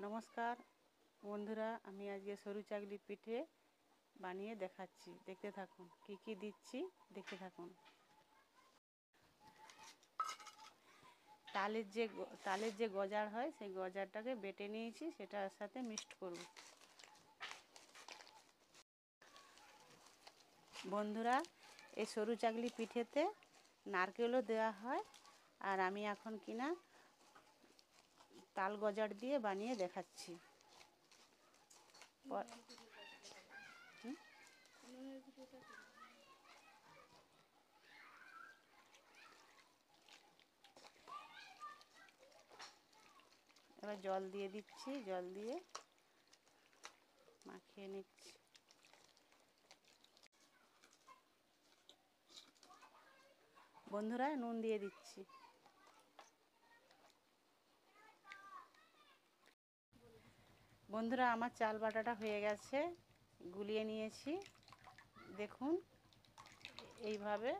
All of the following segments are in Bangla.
নমস্কার বন্ধুরা, আমি আজকে সরু চাকলি পিঠে বানিয়ে দেখাচ্ছি। দেখতে থাকুন কি কি দিচ্ছি, দেখতে থাকুন। তালের যে গজার হয় সেই গজারটাকে বেটে নিয়েছি, সেটার সাথে মিক্সড করব। বন্ধুরা, এই সরু চাকলি পিঠেতে নারকেলও দেওয়া হয়, আর আমি এখন কিনা তাল গজার দিয়ে বানিয়ে দেখাচ্ছি। এবার জল দিয়ে দিচ্ছি, জল দিয়ে মাখিয়ে নিচ্ছি। বন্ধুরা, নুন দিয়ে দিচ্ছি। বন্ধুরা, আমার চাল বাটাটা হয়ে গেছে, গুলিয়ে নিয়েছি। দেখুন, এইভাবে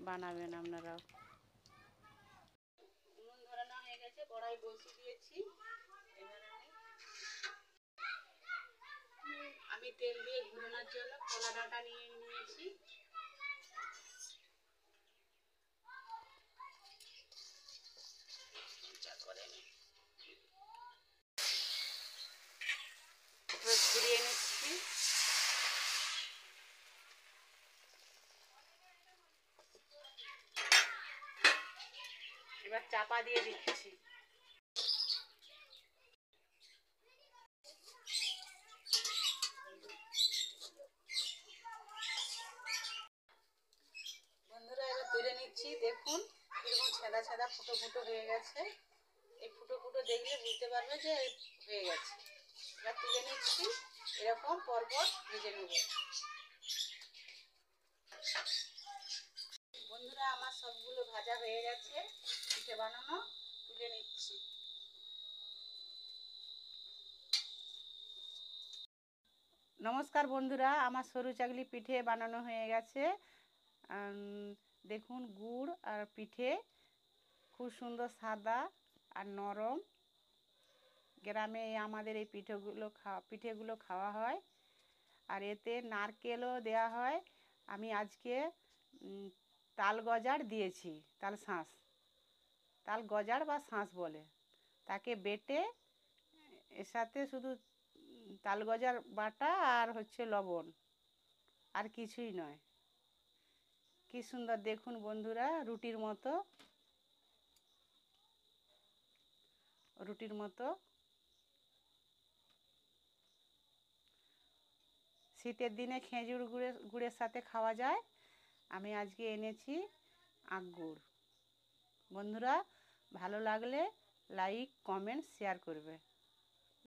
বানাবেন আপনারাও। নুন ধরানো হয়ে গেছে, কড়াই বসিয়ে দিয়েছি। এবার আমি তেল দিয়ে ঘুরানোর জন্য কলা ডাঁটা নিয়ে নিয়েছি। ঘুরিয়ে নিচ্ছি। এবার চাপা দিয়ে দিচ্ছি। বন্ধুরা, এবার তুলে নিচ্ছি। দেখুন কিরকম ছেদা ছেদা ফুটো ফুটো হয়ে গেছে। এই ফুটো ফুটো দেখলে বুঝতে পারবে যে হয়ে গেছে। এবার তুলে নিচ্ছি, এরকম পরপর ভেজে নেব। বন্ধুরা, আমার সবগুলো ভাজা হয়ে গেছে, পিঠে বানানো। তুলে নিচ্ছি। নমস্কার বন্ধুরা, আমার সরু চাকলি পিঠে বানানো হয়ে গেছে। দেখুন, গুড় আর পিঠে খুব সুন্দর সাদা আর নরম। গ্রামে আমাদের এই পিঠেগুলো খাওয়া হয়, আর এতে নারকেলও দেওয়া হয়। আমি আজকে তাল গজার দিয়েছি, তাল গজার বা শাঁস বলে, তাকে বেটে এর সাথে শুধু তাল গজার বাটা আর লবণ, আর কিছুই নয়। কি সুন্দর দেখুন বন্ধুরা, রুটির মতো। শীতের দিনে খেজুর গুড়ের সাথে খাওয়া যায়। আমি আজকে এনেছি আখ গুড়। বন্ধুরা, ভালো লাগলে লাইক, কমেন্ট, শেয়ার করবে।